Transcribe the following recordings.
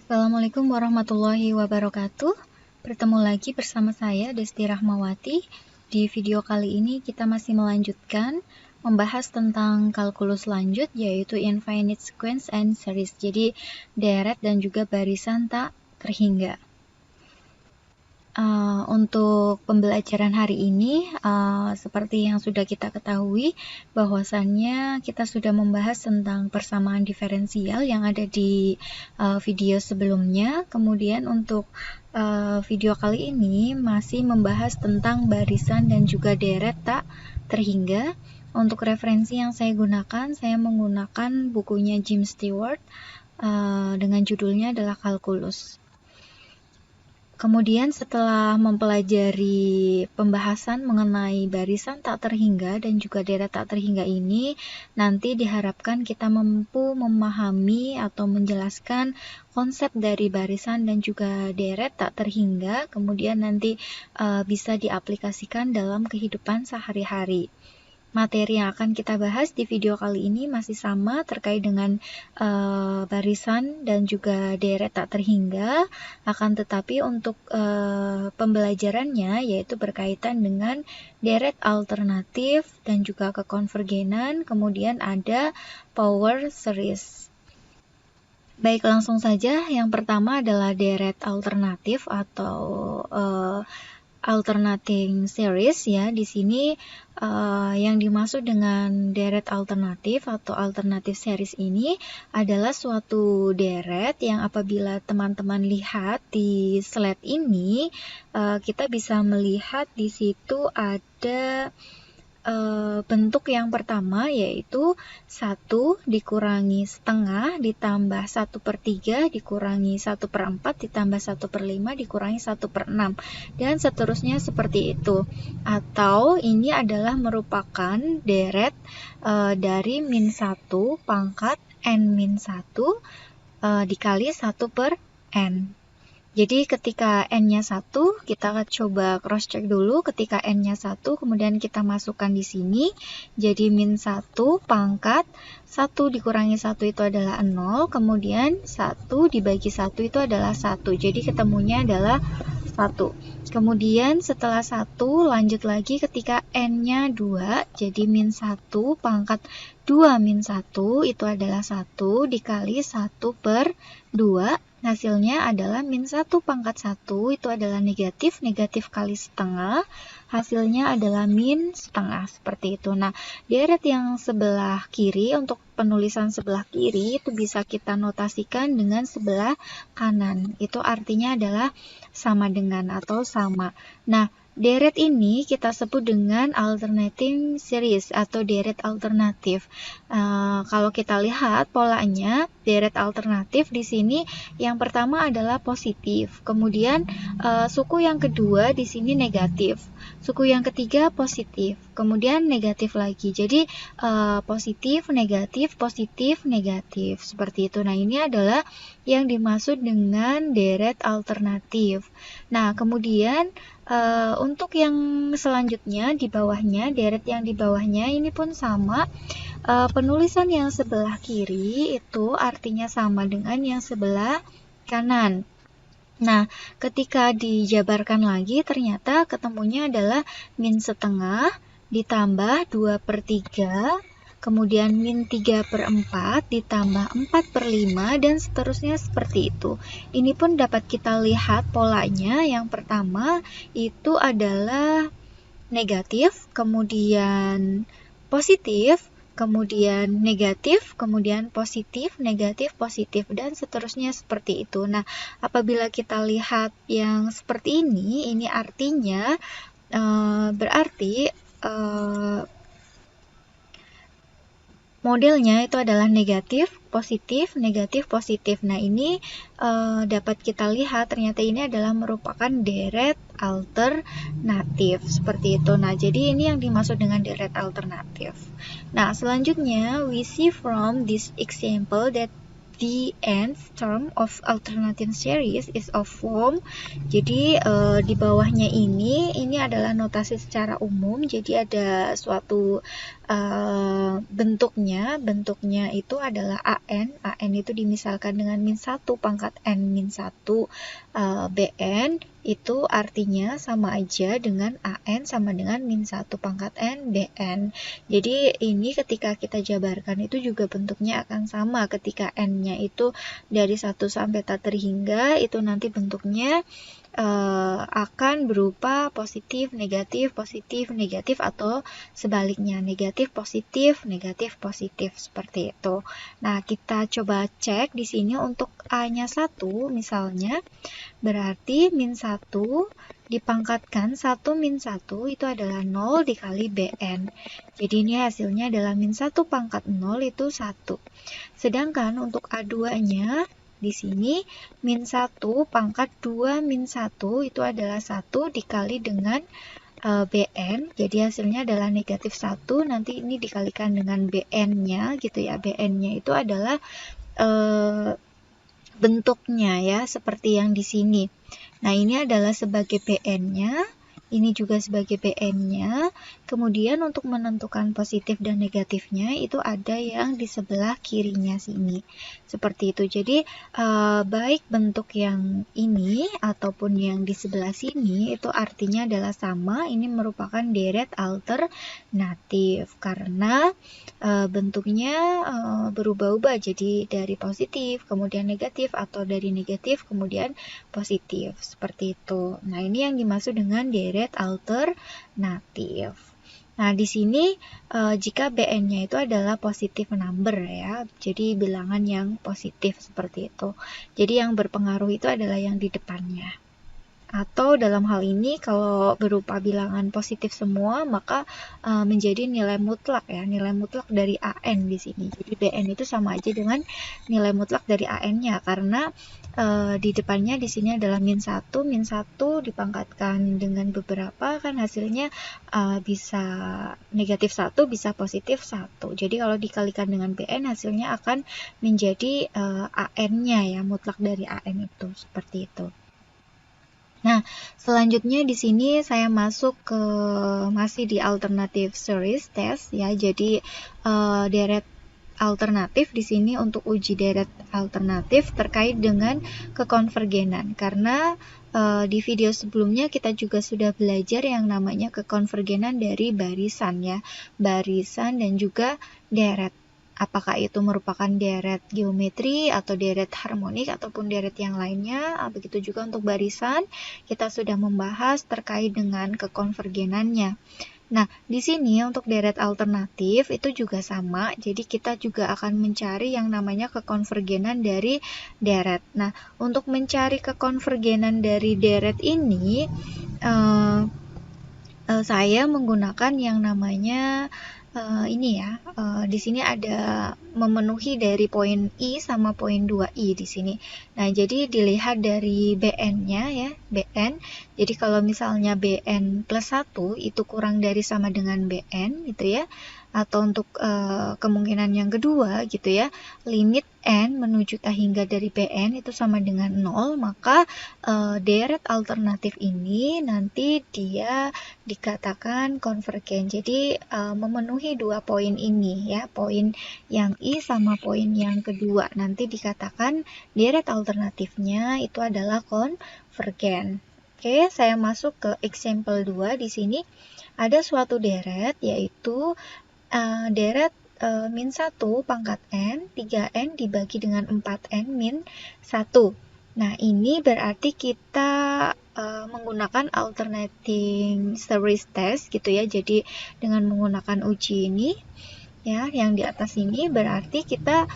Assalamualaikum warahmatullahi wabarakatuh. Bertemu lagi bersama saya Desti Rahmawati. Di video kali ini kita masih melanjutkan membahas tentang kalkulus lanjut, yaitu infinite sequence and series. Jadi deret dan juga barisan tak terhingga. Untuk pembelajaran hari ini, seperti yang sudah kita ketahui, bahwasannya kita sudah membahas tentang persamaan diferensial yang ada di video sebelumnya. Kemudian untuk video kali ini masih membahas tentang barisan dan juga deret tak terhingga. Untuk referensi yang saya gunakan, saya menggunakan bukunya Jim Stewart dengan judulnya adalah Kalkulus. Kemudian setelah mempelajari pembahasan mengenai barisan tak terhingga dan juga deret tak terhingga ini, nanti diharapkan kita mampu memahami atau menjelaskan konsep dari barisan dan juga deret tak terhingga, kemudian nanti bisa diaplikasikan dalam kehidupan sehari-hari. Materi yang akan kita bahas di video kali ini masih sama terkait dengan barisan dan juga deret tak terhingga, akan tetapi untuk pembelajarannya yaitu berkaitan dengan deret alternatif dan juga kekonvergenan, kemudian ada power series. Baik, langsung saja. Yang pertama adalah deret alternatif atau alternating series ya. Di sini yang dimaksud dengan deret alternatif atau alternative series ini adalah suatu deret yang apabila teman-teman lihat di slide ini, kita bisa melihat di situ ada bentuk yang pertama yaitu 1 dikurangi setengah ditambah 1/3 dikurangi 1/4 ditambah 1/5 dikurangi 1/6 dan seterusnya seperti itu. Atau ini adalah merupakan deret dari min 1 pangkat n-1 dikali 1/n. Jadi ketika n-nya 1, kita coba cross check dulu. Ketika n-nya 1, kemudian kita masukkan di sini. Jadi min 1 pangkat 1 dikurangi 1 itu adalah 0. Kemudian 1 dibagi 1 itu adalah 1. Jadi ketemunya adalah 1. Kemudian setelah 1, lanjut lagi ketika n-nya 2. Jadi min 1 pangkat 2 min 1 itu adalah 1 dikali 1/2. Hasilnya adalah min 1 pangkat 1 itu adalah negatif, negatif kali setengah, hasilnya adalah min setengah, seperti itu. Nah, deret yang sebelah kiri, untuk penulisan sebelah kiri itu bisa kita notasikan dengan sebelah kanan. Itu artinya adalah sama dengan atau sama. Nah, deret ini kita sebut dengan alternating series atau deret alternatif. Kalau kita lihat polanya, deret alternatif di sini yang pertama adalah positif, kemudian suku yang kedua di sini negatif, suku yang ketiga positif, kemudian negatif lagi. Jadi positif, negatif, seperti itu. Nah, ini adalah yang dimaksud dengan deret alternatif. Nah, kemudian untuk yang selanjutnya di bawahnya, deret yang di bawahnya ini pun sama. Penulisan yang sebelah kiri itu artinya sama dengan yang sebelah kanan. Nah, ketika dijabarkan lagi ternyata ketemunya adalah min setengah ditambah 2/3, kemudian min 3/4 ditambah 4/5 dan seterusnya seperti itu. Ini pun dapat kita lihat polanya. Yang pertama itu adalah negatif, kemudian positif, kemudian negatif, kemudian positif, negatif, positif, dan seterusnya seperti itu. Nah, apabila kita lihat yang seperti ini artinya berarti modelnya itu adalah negatif, positif, negatif, positif. Nah, ini dapat kita lihat ternyata ini adalah merupakan deret alternatif, seperti itu. Nah, jadi ini yang dimaksud dengan deret alternatif. Nah, selanjutnya we see from this example that the nth term of alternating series is of form. Jadi di bawahnya ini adalah notasi secara umum. Jadi ada suatu bentuknya itu adalah AN itu dimisalkan dengan min 1 pangkat N min 1 BN, itu artinya sama aja dengan AN sama dengan min 1 pangkat N BN. Jadi ini ketika kita jabarkan itu juga bentuknya akan sama. Ketika N-nya itu dari 1 sampai tak terhingga, itu nanti bentuknya akan berupa positif, negatif, atau sebaliknya negatif, positif, seperti itu. Nah, kita coba cek di sini untuk A-nya 1 misalnya, berarti min 1 dipangkatkan 1 min 1 itu adalah 0 dikali BN. Jadi ini hasilnya adalah min 1 pangkat 0 itu 1. Sedangkan untuk A2-nya di sini min 1 pangkat 2 min 1 itu adalah 1 dikali dengan BN, jadi hasilnya adalah negatif 1, nanti ini dikalikan dengan BN-nya gitu ya. BN-nya itu adalah bentuknya ya, seperti yang di sini. Nah, ini adalah sebagai BN-nya, ini juga sebagai BN-nya. Kemudian untuk menentukan positif dan negatifnya itu ada yang di sebelah kirinya sini. Seperti itu. Jadi baik bentuk yang ini ataupun yang di sebelah sini itu artinya adalah sama. Ini merupakan deret alternatif karena bentuknya berubah-ubah. Jadi dari positif kemudian negatif atau dari negatif kemudian positif. Seperti itu. Nah, ini yang dimaksud dengan deret alternatif. Nah, di sini jika BN-nya itu adalah positif number ya, jadi bilangan yang positif seperti itu. Jadi yang berpengaruh itu adalah yang di depannya. Atau dalam hal ini kalau berupa bilangan positif semua, maka menjadi nilai mutlak ya, nilai mutlak dari AN di sini. Jadi BN itu sama aja dengan nilai mutlak dari AN-nya karena di depannya di sini adalah min 1 dipangkatkan dengan beberapa kan hasilnya bisa negatif 1 bisa positif 1. Jadi kalau dikalikan dengan BN hasilnya akan menjadi AN-nya ya, mutlak dari AN itu seperti itu. Nah, selanjutnya di sini saya masuk ke masih di alternative series test ya. Jadi deret alternatif di sini untuk uji deret alternatif terkait dengan kekonvergenan. Karena di video sebelumnya kita juga sudah belajar yang namanya kekonvergenan dari barisan ya. Barisan dan juga deret. Apakah itu merupakan deret geometri atau deret harmonik ataupun deret yang lainnya. Begitu juga untuk barisan, kita sudah membahas terkait dengan kekonvergenannya. Nah, di sini untuk deret alternatif itu juga sama. Jadi kita juga akan mencari yang namanya kekonvergenan dari deret. Nah, untuk mencari kekonvergenan dari deret ini, saya menggunakan yang namanya ini ya, di sini ada memenuhi dari poin I sama poin 2I di sini. Nah, jadi dilihat dari BN-nya ya, BN. Jadi kalau misalnya BN plus 1 itu kurang dari sama dengan BN gitu ya. Atau untuk kemungkinan yang kedua gitu ya, limit N menuju tak hingga dari BN itu sama dengan 0, maka deret alternatif ini nanti dia dikatakan konvergen. Jadi memenuhi dua poin ini ya, poin yang I sama poin yang kedua, nanti dikatakan deret alternatifnya itu adalah konvergen. Oke, saya masuk ke example 2 di sini. Ada suatu deret yaitu deret min 1 pangkat N, 3N dibagi dengan 4N min 1. Nah, ini berarti kita menggunakan alternating series test gitu ya. Jadi dengan menggunakan uji ini ya, yang di atas ini berarti kita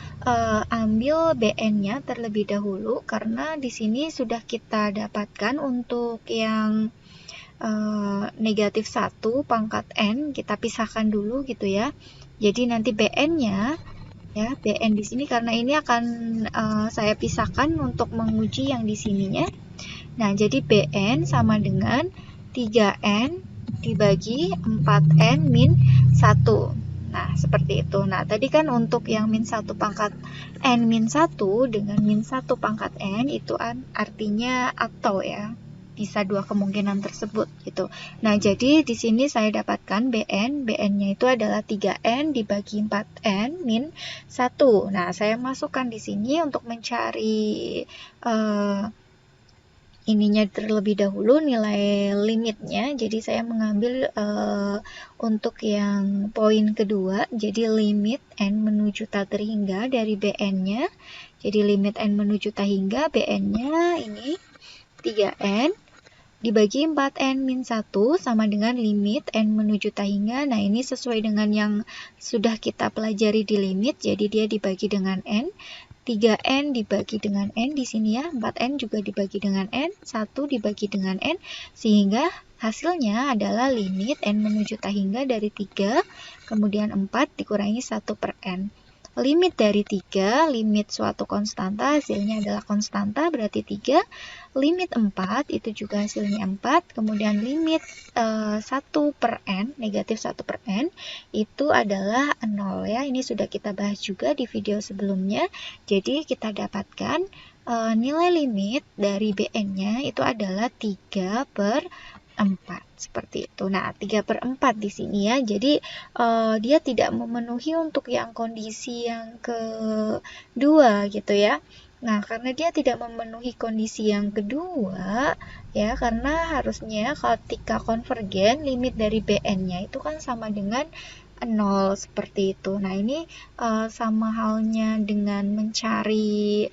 ambil BN-nya terlebih dahulu karena di sini sudah kita dapatkan untuk yang negatif 1 pangkat N kita pisahkan dulu gitu ya. Jadi nanti BN-nya ya, BN di sini karena ini akan saya pisahkan untuk menguji yang di sininya. Nah, jadi BN sama dengan 3N dibagi 4N min 1. Nah, seperti itu. Nah, tadi kan untuk yang min 1 pangkat N min 1 dengan min 1 pangkat N itu artinya atau ya. bisa dua kemungkinan tersebut gitu. Nah, jadi di sini saya dapatkan BN-nya itu adalah 3N dibagi 4N min 1. Nah, saya masukkan di sini untuk mencari ininya terlebih dahulu, nilai limitnya. Jadi saya mengambil untuk yang poin kedua, jadi limit N menuju tak terhingga dari BN-nya. Jadi limit N menuju tak hingga, BN-nya ini 3N dibagi 4N min 1 sama dengan limit N menuju tak hingga. Nah, ini sesuai dengan yang sudah kita pelajari di limit, jadi dia dibagi dengan N. 3N dibagi dengan N di sini ya, 4N juga dibagi dengan N, 1 dibagi dengan N, sehingga hasilnya adalah limit N menuju tak hingga dari 3, kemudian 4 dikurangi 1 per N. Limit dari 3, limit suatu konstanta, hasilnya adalah konstanta, berarti 3. Limit 4, itu juga hasilnya 4. Kemudian limit 1 per N, negatif 1 per N, itu adalah 0 ya. Ini sudah kita bahas juga di video sebelumnya. Jadi kita dapatkan nilai limit dari BN-nya itu adalah 3 per 4 seperti itu. Nah, 3 per 4 di sini ya. Jadi dia tidak memenuhi untuk yang kondisi yang kedua gitu ya. Nah, karena dia tidak memenuhi kondisi yang kedua ya, karena harusnya ketika konvergen limit dari BN-nya itu kan sama dengan 0 seperti itu. Nah, ini sama halnya dengan mencari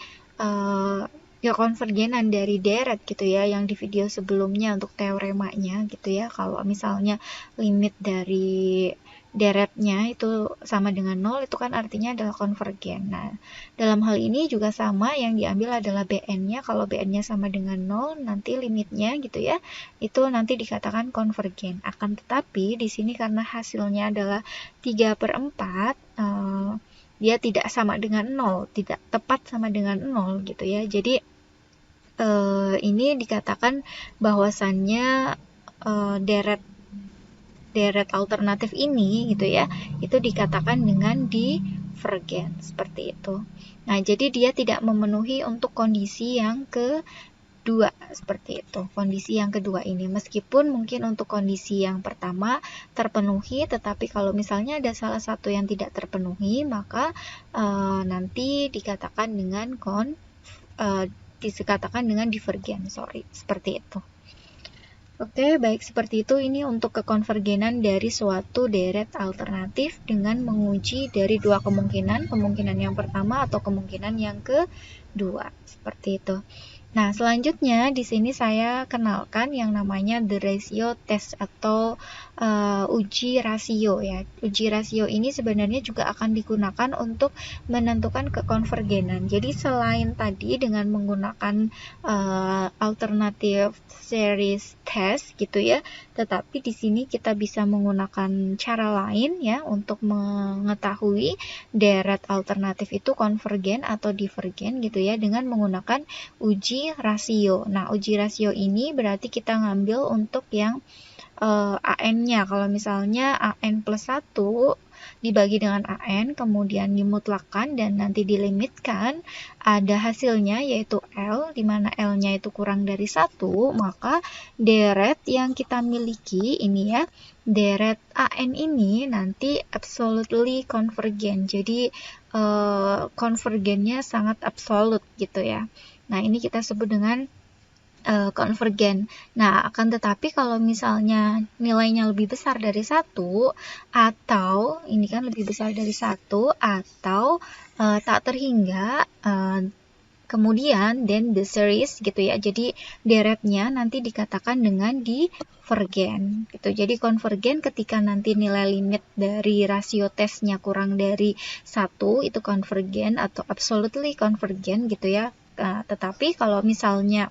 ya konvergenan dari deret gitu ya, yang di video sebelumnya untuk teoremanya gitu ya. Kalau misalnya limit dari deretnya itu sama dengan 0, itu kan artinya adalah konvergen. Nah, dalam hal ini juga sama, yang diambil adalah BN-nya. Kalau BN-nya sama dengan 0, nanti limitnya gitu ya, itu nanti dikatakan konvergen. Akan tetapi di sini karena hasilnya adalah 3 per 4, dia tidak sama dengan 0, tidak tepat sama dengan 0 gitu ya. Jadi ini dikatakan bahwasannya deret alternatif ini gitu ya, itu dikatakan dengan divergen seperti itu. Nah, jadi dia tidak memenuhi untuk kondisi yang kedua seperti itu. Kondisi yang kedua ini, meskipun mungkin untuk kondisi yang pertama terpenuhi, tetapi kalau misalnya ada salah satu yang tidak terpenuhi, maka nanti dikatakan dengan divergen, seperti itu. Oke, baik, seperti itu. Ini untuk kekonvergenan dari suatu deret alternatif dengan menguji dari dua kemungkinan yang pertama atau kemungkinan yang kedua, seperti itu. Nah, selanjutnya di sini saya kenalkan yang namanya the ratio test atau uji rasio ya. Uji rasio ini sebenarnya juga akan digunakan untuk menentukan kekonvergenan. Jadi selain tadi dengan menggunakan alternative series test gitu ya, tetapi di sini kita bisa menggunakan cara lain ya untuk mengetahui deret alternatif itu konvergen atau divergen gitu ya, dengan menggunakan uji rasio. Nah, uji rasio ini berarti kita ngambil untuk yang AN-nya. Kalau misalnya AN plus 1 dibagi dengan AN, kemudian dimutlakkan dan nanti dilimitkan, ada hasilnya yaitu L, di mana L-nya itu kurang dari 1, maka deret yang kita miliki ini ya, deret AN ini nanti absolutely convergent. Jadi konvergennya sangat absolut gitu ya. Nah, ini kita sebut dengan konvergen. Nah, akan tetapi kalau misalnya nilainya lebih besar dari 1, atau ini kan lebih besar dari 1, atau tak terhingga, kemudian then the series gitu ya. Jadi deretnya nanti dikatakan dengan divergen gitu. Jadi konvergen ketika nanti nilai limit dari rasio tesnya kurang dari 1, itu konvergen atau absolutely convergent gitu ya. Tetapi kalau misalnya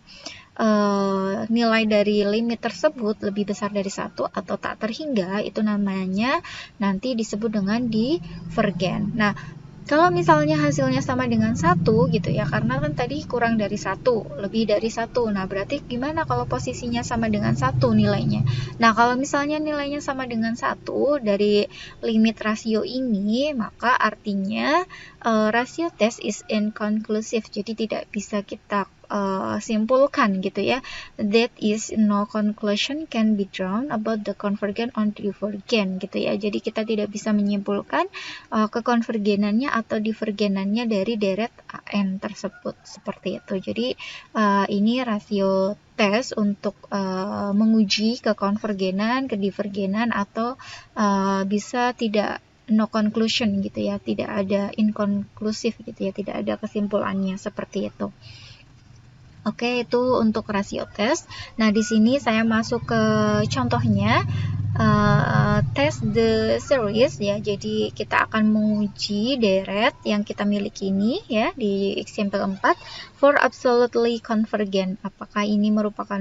nilai dari limit tersebut lebih besar dari 1 atau tak terhingga, itu namanya nanti disebut dengan divergen. Nah, kalau misalnya hasilnya sama dengan 1 gitu ya, karena kan tadi kurang dari 1, lebih dari 1. Nah, berarti gimana kalau posisinya sama dengan 1 nilainya? Nah, kalau misalnya nilainya sama dengan 1 dari limit rasio ini, maka artinya rasio test is inconclusive. Jadi tidak bisa kita simpulkan gitu ya. That is, no conclusion can be drawn about the convergence or divergence gitu ya. Jadi kita tidak bisa menyimpulkan kekonvergenannya atau divergenannya dari deret AN tersebut, seperti itu. Jadi ini rasio tes untuk menguji kekonvergenan, kedivergenan, atau bisa tidak no conclusion gitu ya, tidak ada inkonklusif gitu ya, tidak ada kesimpulannya, seperti itu. Oke, itu untuk rasio tes. Nah, di sini saya masuk ke contohnya. Test the series ya, jadi kita akan menguji deret yang kita miliki ini ya di example 4 for absolutely convergent. Apakah ini merupakan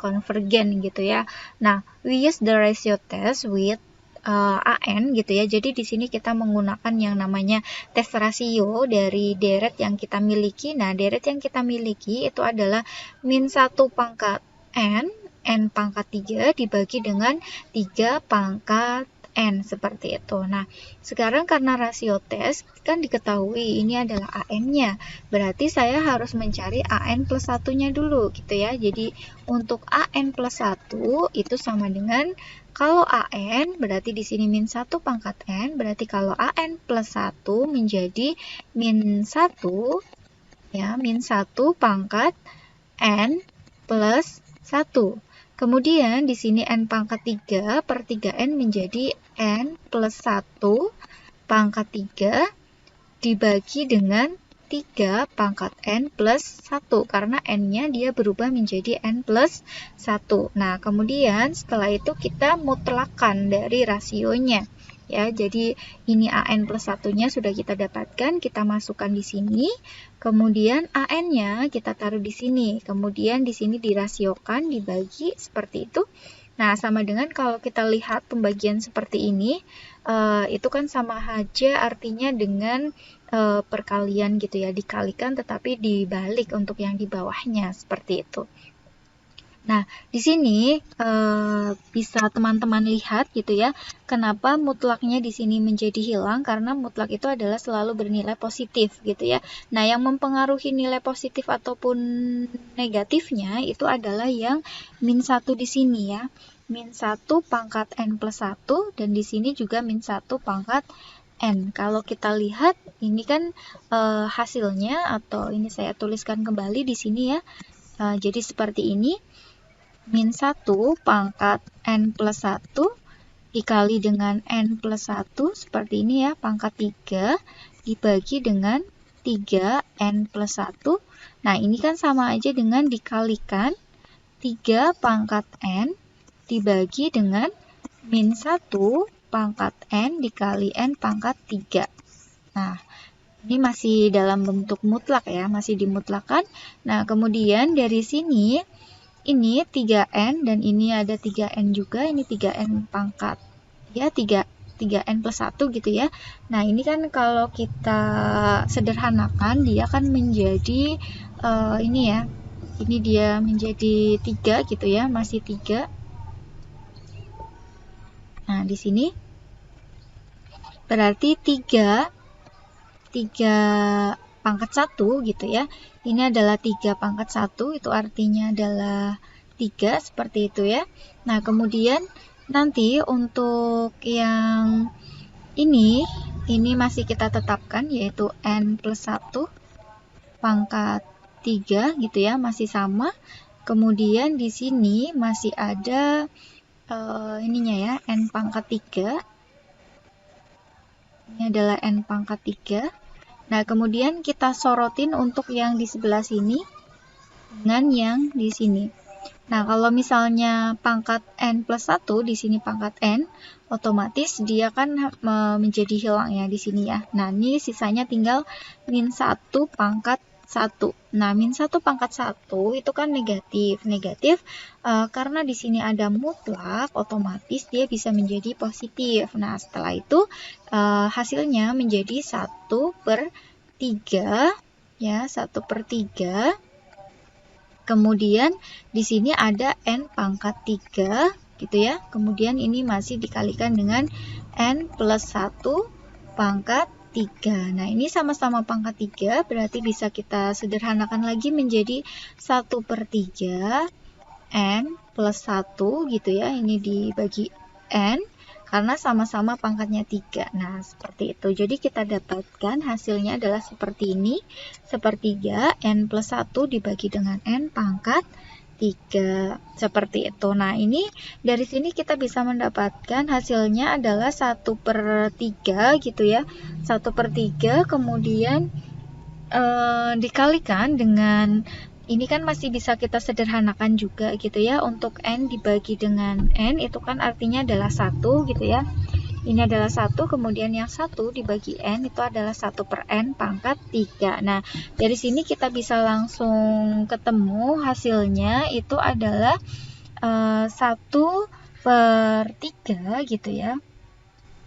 convergent gitu ya. Nah, we use the ratio test with AN gitu ya. Jadi di sini kita menggunakan yang namanya tes rasio dari deret yang kita miliki. Nah, deret yang kita miliki itu adalah min 1 pangkat N pangkat 3 dibagi dengan 3 pangkat N, seperti itu. Nah, sekarang karena rasio tes kan diketahui ini adalah AN-nya. Berarti saya harus mencari AN plus 1-nya dulu gitu ya. Jadi untuk AN plus 1 itu sama dengan, kalau AN berarti di sini min 1 pangkat N, berarti kalau AN plus 1 menjadi min 1 ya, min 1 pangkat N plus 1. Kemudian di sini N pangkat 3 per 3N menjadi N plus 1 pangkat 3 dibagi dengan 3 pangkat N plus 1, karena N-nya dia berubah menjadi N plus 1. Nah, kemudian setelah itu kita mutlakan dari rasionya. Ya, jadi ini AN plus 1-nya sudah kita dapatkan, kita masukkan di sini. Kemudian AN-nya kita taruh di sini. Kemudian di sini dirasiokan, dibagi seperti itu. Nah, sama dengan kalau kita lihat pembagian seperti ini, itu kan sama aja artinya dengan perkalian gitu ya, dikalikan tetapi dibalik untuk yang di bawahnya, seperti itu. Nah, di sini bisa teman-teman lihat gitu ya, kenapa mutlaknya di sini menjadi hilang, karena mutlak itu adalah selalu bernilai positif gitu ya. Nah, yang mempengaruhi nilai positif ataupun negatifnya itu adalah yang min 1 di sini ya. Min 1 pangkat N plus 1, dan di sini juga min 1 pangkat N. Kalau kita lihat, ini kan hasilnya, atau ini saya tuliskan kembali di sini ya. Jadi seperti ini. Min 1 pangkat N plus 1 dikali dengan N plus 1, seperti ini ya, pangkat 3 dibagi dengan 3N plus 1. Nah, ini kan sama aja dengan dikalikan 3 pangkat N dibagi dengan min 1 pangkat N dikali N pangkat 3. Nah, ini masih dalam bentuk mutlak ya, masih dimutlakan. Nah, kemudian dari sini, ini 3N dan ini ada 3N juga, ini 3N pangkat ya, 3N plus 1 gitu ya. Nah, ini kan kalau kita sederhanakan dia kan menjadi ini ya, ini dia menjadi 3 gitu ya, masih 3. Nah, di sini berarti 3 pangkat 1 gitu ya. Ini adalah 3 pangkat 1, itu artinya adalah 3, seperti itu ya. Nah, kemudian nanti untuk yang ini masih kita tetapkan, yaitu N plus 1 pangkat 3 gitu ya, masih sama. Kemudian di sini masih ada ininya ya, N pangkat 3. Ini adalah N pangkat 3. Nah, kemudian kita sorotin untuk yang di sebelah sini dengan yang di sini. Nah, kalau misalnya pangkat N plus 1, di sini pangkat N, otomatis dia kan menjadi hilang ya di sini ya. Nah, ini sisanya tinggal min 1 pangkat 1. Nah, min 1 pangkat 1 itu kan negatif. Negatif karena di sini ada mutlak, otomatis dia bisa menjadi positif. Nah, setelah itu hasilnya menjadi 1/3 ya, 1/3. Kemudian di sini ada N pangkat 3 gitu ya. Kemudian ini masih dikalikan dengan N plus 1 pangkat 3. Nah, ini sama-sama pangkat 3, berarti bisa kita sederhanakan lagi menjadi 1/3 N plus 1 gitu ya. Ini dibagi N karena sama-sama pangkatnya 3. Nah, seperti itu. Jadi kita dapatkan hasilnya adalah seperti ini. 1/3 N plus 1 dibagi dengan N pangkat 3. Seperti itu. Nah, ini dari sini kita bisa mendapatkan hasilnya adalah 1/3 gitu ya. 1/3 kemudian dikalikan dengan, ini kan masih bisa kita sederhanakan juga gitu ya. Untuk N dibagi dengan N itu kan artinya adalah 1 gitu ya. Ini adalah 1, kemudian yang 1 dibagi N itu adalah 1/N pangkat 3. Nah, dari sini kita bisa langsung ketemu hasilnya itu adalah 1/3 gitu ya.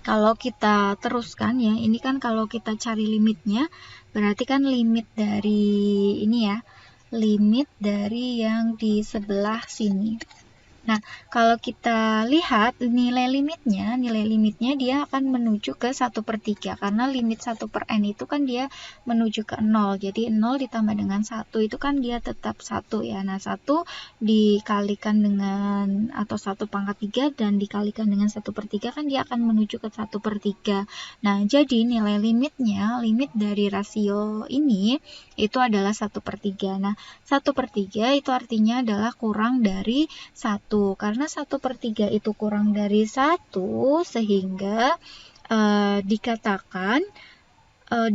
Kalau kita teruskan ya, ini kan kalau kita cari limitnya, berarti kan limit dari ini ya, limit dari yang di sebelah sini. Nah, kalau kita lihat nilai limitnya dia akan menuju ke 1/3 karena limit 1/N itu kan dia menuju ke 0. Jadi 0 ditambah dengan 1 itu kan dia tetap 1 ya. Nah, 1 dikalikan dengan atau 1/3 dan dikalikan dengan 1/3 kan dia akan menuju ke 1/3. Nah, jadi nilai limitnya, limit dari rasio ini itu adalah 1/3. Nah, 1/3 itu artinya adalah kurang dari 1. Karena 1/3 itu kurang dari 1, sehingga dikatakan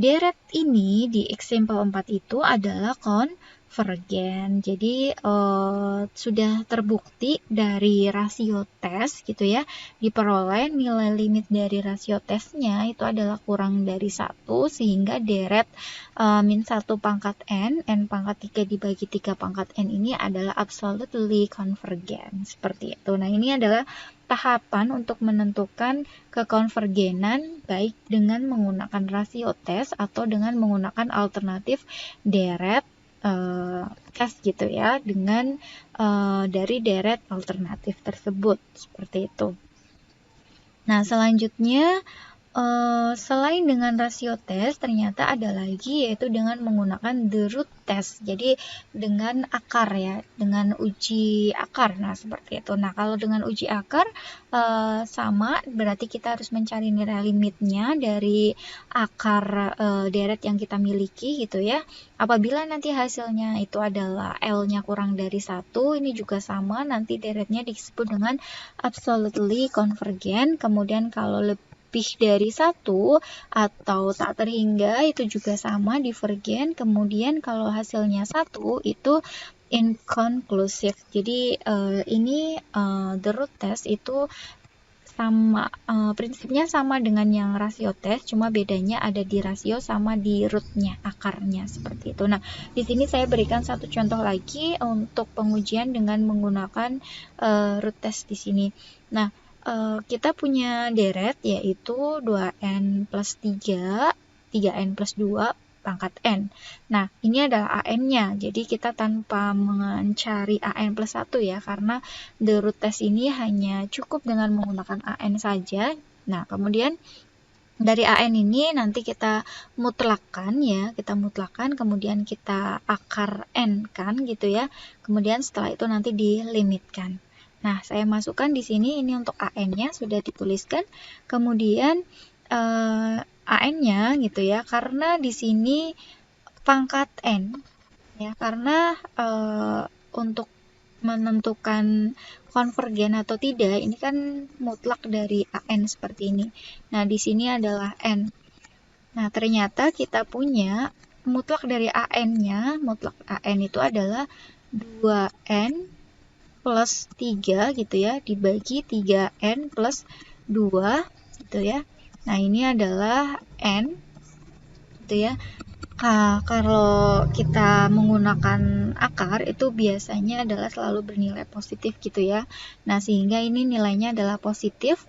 deret ini di example 4 itu adalah konvergen. Jadi sudah terbukti dari rasio tes gitu ya, diperoleh nilai limit dari rasio tesnya itu adalah kurang dari 1, sehingga deret min 1 pangkat N pangkat 3 dibagi 3 pangkat N ini adalah absolutely convergen. Seperti itu. Nah, ini adalah tahapan untuk menentukan kekonvergenan baik dengan menggunakan rasio tes atau dengan menggunakan alternatif deret tes gitu ya, dengan dari deret alternatif tersebut. Seperti itu. Nah, selanjutnya selain dengan rasio tes, ternyata ada lagi yaitu dengan menggunakan the root test. Jadi dengan akar ya, dengan uji akar. Nah, seperti itu. Nah, kalau dengan uji akar sama, berarti kita harus mencari nilai limitnya dari akar deret yang kita miliki gitu ya. Apabila nanti hasilnya itu adalah L-nya kurang dari 1, ini juga sama, nanti deretnya disebut dengan absolutely convergen. Kemudian kalau lebih dari 1 atau tak terhingga itu juga sama, divergen. Kemudian kalau hasilnya 1 itu inconclusive. Jadi ini the root test itu sama, prinsipnya sama dengan yang rasio tes, cuma bedanya ada di rasio sama di rootnya, akarnya, seperti itu. Nah, di sini saya berikan satu contoh lagi untuk pengujian dengan menggunakan root test di sini. Nah, kita punya deret yaitu 2N plus 3, 3N plus 2 pangkat N. Nah, ini adalah AN-nya. Jadi kita tanpa mencari AN plus 1 ya, karena the root test ini hanya cukup dengan menggunakan AN saja. Nah, kemudian dari AN ini nanti kita mutlakkan ya, kemudian kita akar N kan gitu ya. Kemudian setelah itu nanti dilimitkan. Nah, saya masukkan di sini, ini untuk AN-nya sudah dituliskan. Kemudian AN-nya gitu ya, karena di sini pangkat N ya, karena untuk menentukan konvergen atau tidak, ini kan mutlak dari AN seperti ini. Nah, di sini adalah N. Nah, ternyata kita punya mutlak dari AN-nya, mutlak AN itu adalah 2N plus 3 gitu ya, dibagi 3N plus 2 gitu ya. Nah, ini adalah N gitu ya. Kalau kita menggunakan akar itu biasanya adalah selalu bernilai positif gitu ya. Nah, sehingga ini nilainya adalah positif.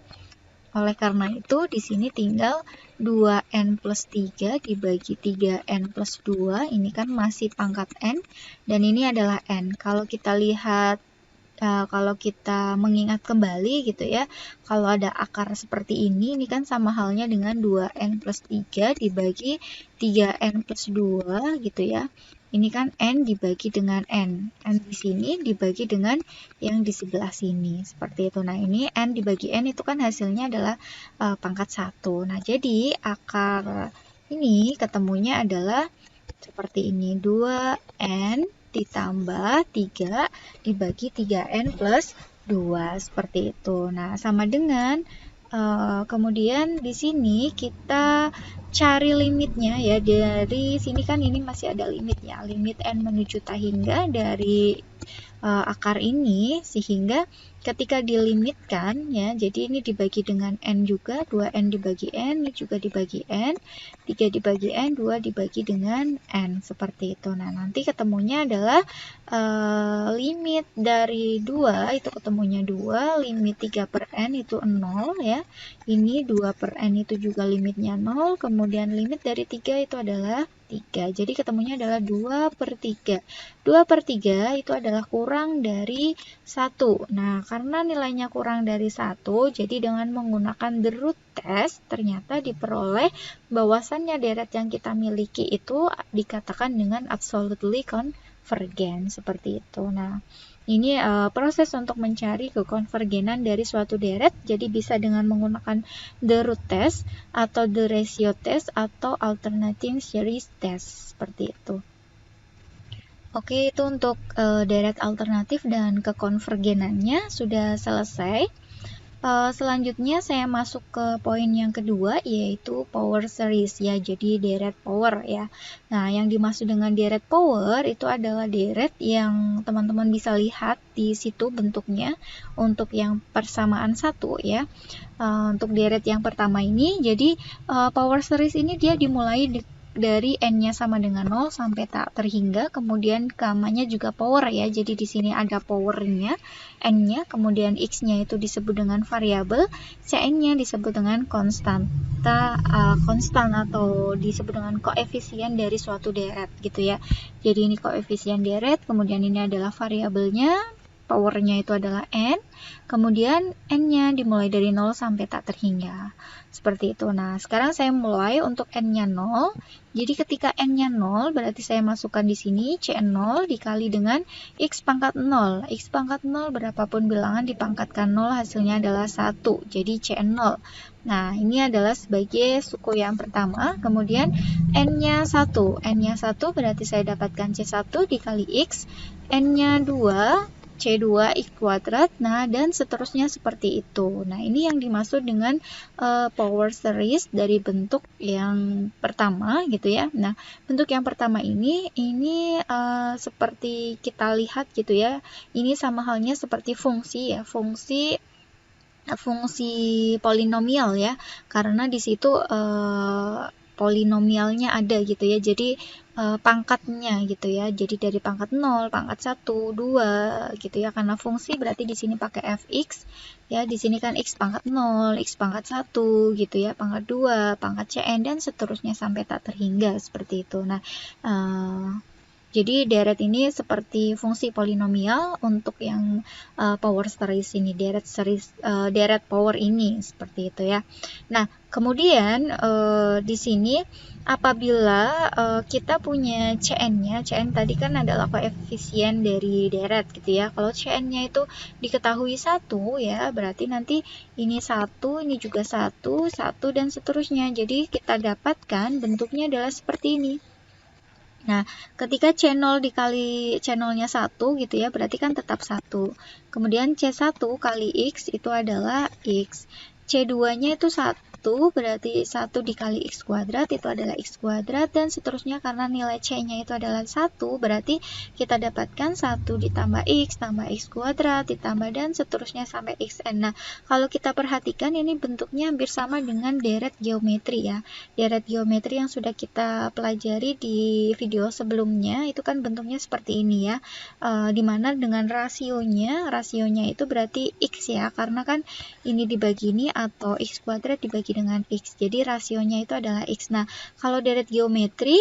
Oleh karena itu, di sini tinggal 2N plus 3 dibagi 3N plus 2. Ini kan masih pangkat N, dan ini adalah N. Kalau kita lihat kalau kita mengingat kembali gitu ya, kalau ada akar seperti ini kan sama halnya dengan 2n plus 3 dibagi 3n plus 2 gitu ya. Ini kan n dibagi dengan n di sini dibagi dengan yang di sebelah sini, seperti itu. Nah, ini n dibagi n itu kan hasilnya adalah pangkat 1. Nah, jadi akar ini ketemunya adalah seperti ini, 2n ditambah 3 dibagi 3n plus 2, seperti itu. Nah, sama dengan kemudian di sini kita cari limitnya ya. Dari sini kan ini masih ada limitnya, limit n menuju tak hingga dari akar ini, sehingga ketika dilimitkan ya, jadi ini dibagi dengan n juga, 2n dibagi n, ini juga dibagi n, 3 dibagi n, 2 dibagi dengan n, seperti itu. Nah, nanti ketemunya adalah limit dari 2 itu ketemunya 2, limit 3 per n itu 0 ya, ini 2 per n itu juga limitnya 0, kemudian limit dari 3 itu adalah 3, jadi ketemunya adalah 2 per 3. 2 per 3 itu adalah kurang dari 1. Nah, karena nilainya kurang dari 1, jadi dengan menggunakan the root test, ternyata diperoleh bahwasannya deret yang kita miliki itu dikatakan dengan absolutely convergent, seperti itu. Nah, ini proses untuk mencari kekonvergenan dari suatu deret, jadi bisa dengan menggunakan the root test, atau the ratio test, atau alternating series test, seperti itu. Oke, itu untuk deret alternatif dan kekonvergenannya sudah selesai. Selanjutnya saya masuk ke poin yang kedua, yaitu power series ya, jadi deret power ya. Nah, yang dimaksud dengan deret power itu adalah deret yang teman-teman bisa lihat di situ bentuknya untuk yang persamaan 1 ya. Untuk deret yang pertama ini, jadi power series ini dia dimulai dari n-nya sama dengan 0 sampai tak terhingga, kemudian gamanya juga power ya, jadi di sini ada powernya, n-nya, kemudian x-nya itu disebut dengan variabel, cn-nya disebut dengan konstan atau disebut dengan koefisien dari suatu deret gitu ya. Jadi ini koefisien deret, kemudian ini adalah variabelnya, powernya itu adalah n, kemudian n-nya dimulai dari 0 sampai tak terhingga. Seperti itu. Nah, sekarang saya mulai untuk n-nya 0. Jadi ketika n-nya 0, berarti saya masukkan di sini cn0 dikali dengan x pangkat 0. X pangkat 0 berapapun bilangan dipangkatkan 0, hasilnya adalah 1. Jadi cn0. Nah, ini adalah sebagai suku yang pertama. Kemudian n-nya 1. N-nya 1 berarti saya dapatkan c1 dikali x. N-nya 2. C2 X kuadrat, nah dan seterusnya seperti itu. Nah, ini yang dimaksud dengan power series dari bentuk yang pertama gitu ya. Nah, bentuk yang pertama ini seperti kita lihat gitu ya. Ini sama halnya seperti fungsi ya, fungsi polinomial ya, karena di situ polinomialnya ada gitu ya, jadi pangkatnya gitu ya, jadi dari pangkat 0, pangkat 1, 2 gitu ya, karena fungsi berarti di sini pakai fx ya, di sini kan x pangkat 0, x pangkat 1 gitu ya, pangkat 2, pangkat cn dan seterusnya sampai tak terhingga, seperti itu. Nah, jadi deret ini seperti fungsi polinomial untuk yang power series ini, deret power ini seperti itu ya. Nah, kemudian di sini apabila kita punya cn-nya, cn tadi kan adalah koefisien dari deret gitu ya. Kalau cn-nya itu diketahui 1 ya, berarti nanti ini 1, ini juga 1 dan seterusnya. Jadi kita dapatkan bentuknya adalah seperti ini. Nah, ketika C0 dikali C0-nya 1 gitu ya, berarti kan tetap 1. Kemudian C1 kali X itu adalah X. C2-nya itu 1, berarti 1 dikali X kuadrat itu adalah X kuadrat, dan seterusnya karena nilai C-nya itu adalah 1, berarti kita dapatkan 1 ditambah X, tambah X kuadrat, ditambah dan seterusnya sampai Xn. Nah, kalau kita perhatikan ini bentuknya hampir sama dengan deret geometri ya. Deret geometri yang sudah kita pelajari di video sebelumnya, itu kan bentuknya seperti ini ya. Dimana dengan rasionya itu berarti X ya, karena kan ini dibagi ini atau X kuadrat dibagi dengan X, jadi rasionya itu adalah X. Nah, kalau deret geometri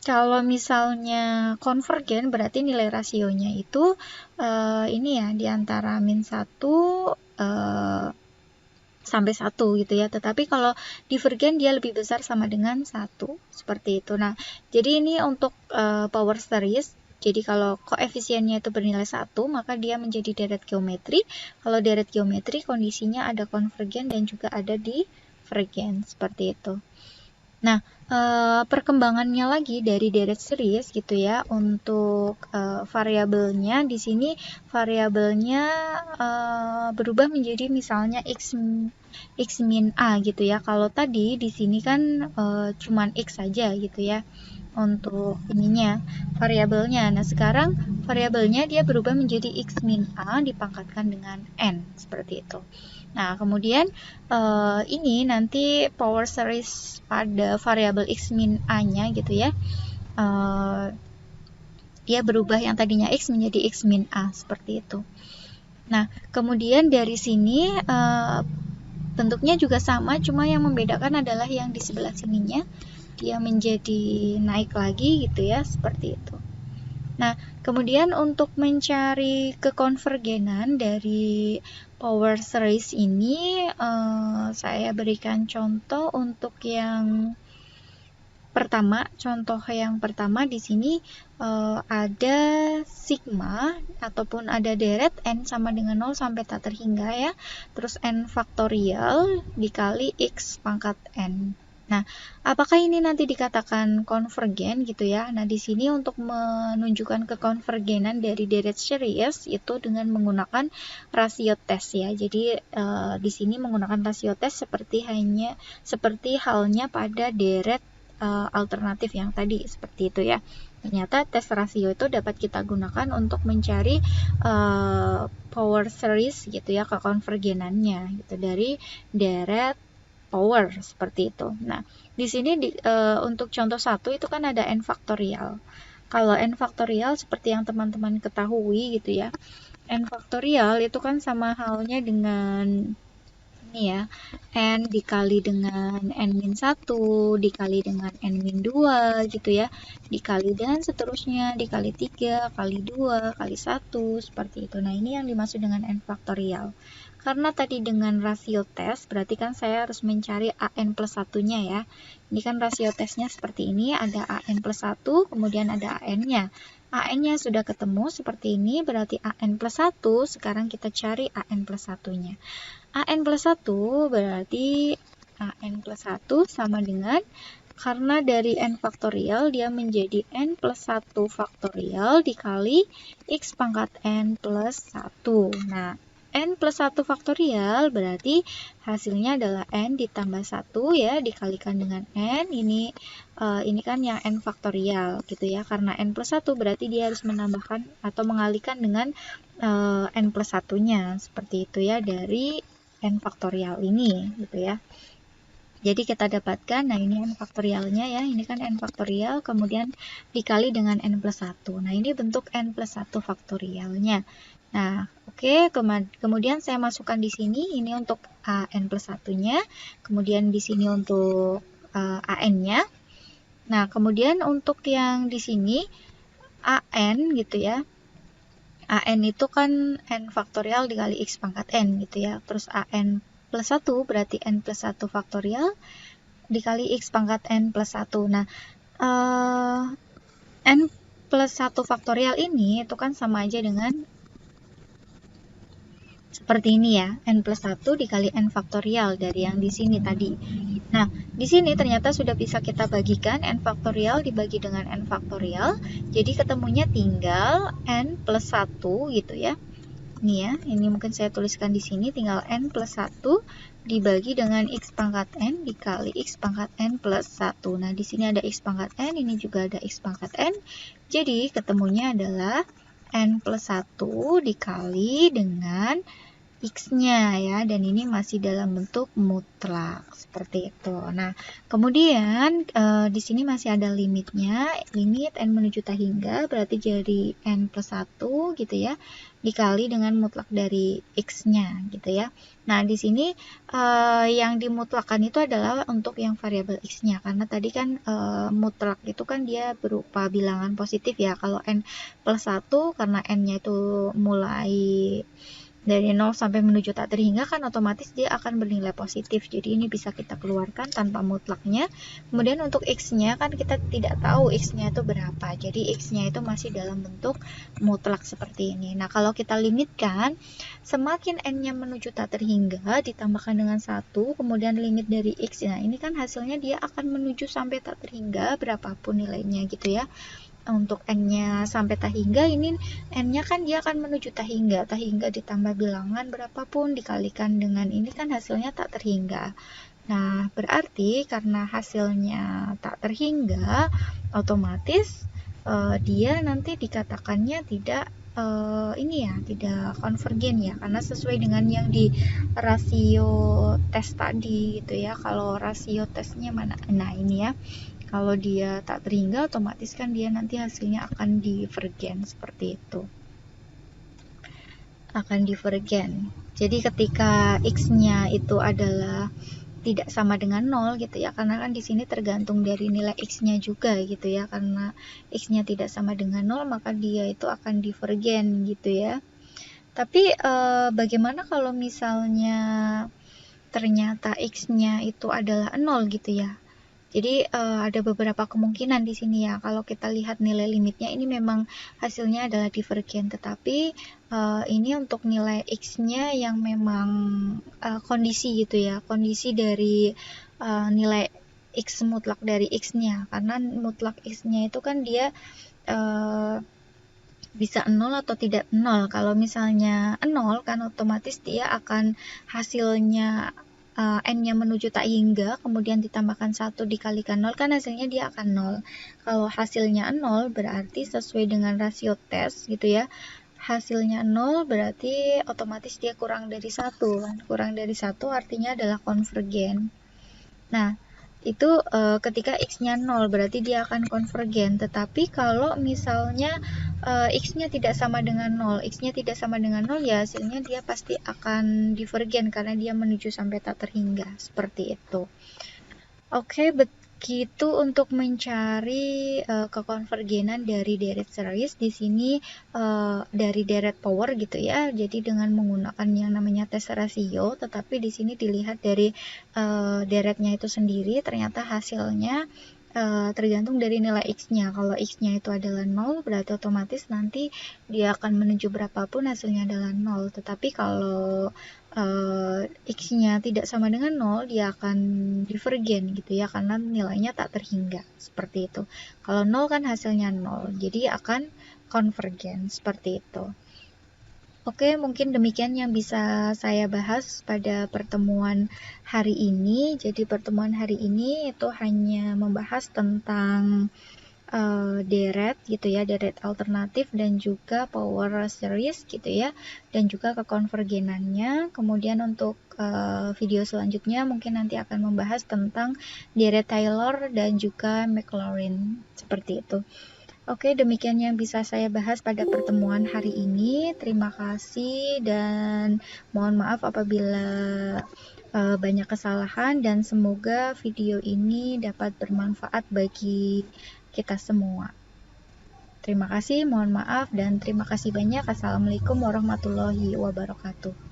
Kalau misalnya konvergen berarti nilai rasionya itu ini ya di antara min 1 sampai 1 gitu ya. Tetapi kalau divergen dia lebih besar sama dengan 1 seperti itu. Nah, jadi ini untuk power series. Jadi kalau koefisiennya itu bernilai 1, maka dia menjadi deret geometri. Kalau deret geometri kondisinya ada konvergen dan juga ada divergen seperti itu. Nah, perkembangannya lagi dari deret series gitu ya untuk variabelnya di sini variabelnya berubah menjadi misalnya x min a gitu ya. Kalau tadi di sini kan cuman x saja gitu ya untuk ininya variabelnya. Nah, sekarang variabelnya dia berubah menjadi x min a dipangkatkan dengan n seperti itu. Nah, kemudian ini nanti power series pada variabel x min a-nya gitu ya. Dia berubah yang tadinya x menjadi x min a seperti itu. Nah, kemudian dari sini bentuknya juga sama, cuma yang membedakan adalah yang di sebelah sininya dia menjadi naik lagi gitu ya, seperti itu. Nah, kemudian untuk mencari kekonvergenan dari power series ini, saya berikan contoh untuk yang pertama. Contoh yang pertama di sini ada sigma ataupun ada deret n sama dengan 0 sampai tak terhingga ya. Terus n faktorial dikali x pangkat n. Nah, apakah ini nanti dikatakan konvergen gitu ya? Nah, di sini untuk menunjukkan kekonvergenan dari deret series itu dengan menggunakan rasio tes ya. Jadi di sini menggunakan rasio tes seperti halnya pada deret alternatif yang tadi seperti itu ya. Ternyata tes rasio itu dapat kita gunakan untuk mencari power series gitu ya, kekonvergenannya gitu dari deret power seperti itu. Nah, di sini untuk contoh 1 itu kan ada n faktorial. Kalau n faktorial seperti yang teman-teman ketahui gitu ya. N faktorial itu kan sama halnya dengan ini ya, n dikali dengan n-1 dikali dengan n-2 gitu ya, dikali dan seterusnya, dikali 3 kali 2 kali 1 seperti itu. Nah, ini yang dimaksud dengan n faktorial. Karena tadi dengan rasio tes, berarti kan saya harus mencari an plus 1-nya ya. Ini kan rasio tesnya seperti ini, ada an plus 1, kemudian ada an-nya. an-nya sudah ketemu seperti ini, berarti an plus 1, sekarang kita cari an plus 1-nya. an plus 1 berarti an plus 1 sama dengan, karena dari n faktorial dia menjadi n plus 1 faktorial dikali x pangkat n plus 1. Nah, n plus 1 faktorial berarti hasilnya adalah n ditambah 1 ya, dikalikan dengan n. Ini kan yang n faktorial gitu ya. Karena n plus 1 berarti dia harus menambahkan atau mengalikan dengan n plus 1-nya. Seperti itu ya dari n faktorial ini gitu ya. Jadi kita dapatkan, nah ini n faktorialnya ya, ini kan n faktorial, kemudian dikali dengan n plus 1. Nah, ini bentuk n plus 1 faktorialnya. Nah, oke, kemudian saya masukkan di sini, ini untuk n plus 1-nya, kemudian di sini untuk an-nya. Nah, kemudian untuk yang di sini, an gitu ya, an itu kan n faktorial dikali x pangkat n gitu ya, terus an plus 1 berarti n plus 1 faktorial dikali x pangkat n plus 1. Nah, n plus 1 faktorial ini itu kan sama aja dengan seperti ini ya, n plus 1 dikali n faktorial dari yang di sini tadi. Nah, di sini ternyata sudah bisa kita bagikan n faktorial dibagi dengan n faktorial, jadi ketemunya tinggal n plus 1 gitu ya. Ini ya, ini mungkin saya tuliskan di sini, tinggal n plus 1 dibagi dengan x pangkat n dikali x pangkat n plus 1. Nah, di sini ada x pangkat n, ini juga ada x pangkat n. Jadi, ketemunya adalah n plus 1 dikali dengan X-nya ya, dan ini masih dalam bentuk mutlak seperti itu. Nah, kemudian di sini masih ada limitnya, limit n menuju tak hingga berarti jadi n plus 1 gitu ya, dikali dengan mutlak dari X-nya gitu ya. Nah, di sini yang dimutlakkan itu adalah untuk yang variabel X-nya, karena tadi kan mutlak itu kan dia berupa bilangan positif ya. Kalau n plus 1 karena n-nya itu mulai dari 0 sampai menuju tak terhingga kan otomatis dia akan bernilai positif, jadi ini bisa kita keluarkan tanpa mutlaknya. Kemudian untuk X-nya kan kita tidak tahu X-nya itu berapa, jadi X-nya itu masih dalam bentuk mutlak seperti ini. Nah, kalau kita limitkan, semakin N-nya menuju tak terhingga ditambahkan dengan 1, kemudian limit dari X, nah ini kan hasilnya dia akan menuju sampai tak terhingga berapapun nilainya gitu ya. Untuk n-nya sampai tak hingga, ini n-nya kan dia akan menuju tak hingga ditambah bilangan berapapun dikalikan dengan ini kan hasilnya tak terhingga. Nah, berarti karena hasilnya tak terhingga, otomatis dia nanti dikatakannya tidak tidak konvergen ya, karena sesuai dengan yang di rasio tes tadi gitu ya. Kalau rasio tesnya mana? Nah, ini ya. Kalau dia tak terhingga, otomatis kan dia nanti hasilnya akan divergen seperti itu. Akan divergen. Jadi ketika X-nya itu adalah tidak sama dengan 0 gitu ya, karena kan di sini tergantung dari nilai X-nya juga gitu ya, karena X-nya tidak sama dengan 0 maka dia itu akan divergen gitu ya. Tapi bagaimana kalau misalnya ternyata X-nya itu adalah 0 gitu ya? Jadi ada beberapa kemungkinan di sini ya. Kalau kita lihat nilai limitnya ini memang hasilnya adalah divergen, tetapi ini untuk nilai X-nya yang memang kondisi gitu ya, kondisi dari nilai X mutlak dari X-nya, karena mutlak X-nya itu kan dia bisa 0 atau tidak 0. Kalau misalnya 0 kan otomatis dia akan hasilnya n-nya menuju tak hingga, kemudian ditambahkan 1 dikalikan 0 kan hasilnya dia akan 0. Kalau hasilnya 0 berarti sesuai dengan rasio tes gitu ya. Hasilnya 0 berarti otomatis dia kurang dari 1. Kurang dari 1 artinya adalah konvergen. Nah, itu ketika X-nya 0 berarti dia akan konvergen. Tetapi kalau misalnya X-nya tidak sama dengan 0, X-nya tidak sama dengan 0 ya hasilnya dia pasti akan divergen karena dia menuju sampai tak terhingga. Seperti itu. Oke, begitu untuk mencari kekonvergenan dari deret series di sini dari deret power gitu ya. Jadi dengan menggunakan yang namanya tes rasio, tetapi di sini dilihat dari deretnya itu sendiri, ternyata hasilnya tergantung dari nilai X-nya. Kalau X-nya itu adalah 0, berarti otomatis nanti dia akan menuju berapapun hasilnya adalah 0. Tetapi kalau X-nya tidak sama dengan 0, dia akan divergen gitu ya, karena nilainya tak terhingga. Seperti itu. Kalau 0 kan hasilnya 0, jadi akan konvergen. Seperti itu. Oke, mungkin demikian yang bisa saya bahas pada pertemuan hari ini. Jadi pertemuan hari ini itu hanya membahas tentang deret gitu ya, deret alternatif dan juga power series gitu ya, dan juga kekonvergenannya. Kemudian untuk video selanjutnya mungkin nanti akan membahas tentang deret Taylor dan juga Maclaurin. Seperti itu. Oke, demikian yang bisa saya bahas pada pertemuan hari ini. Terima kasih dan mohon maaf apabila banyak kesalahan, dan semoga video ini dapat bermanfaat bagi kita semua. Terima kasih, mohon maaf, dan terima kasih banyak. Assalamualaikum warahmatullahi wabarakatuh.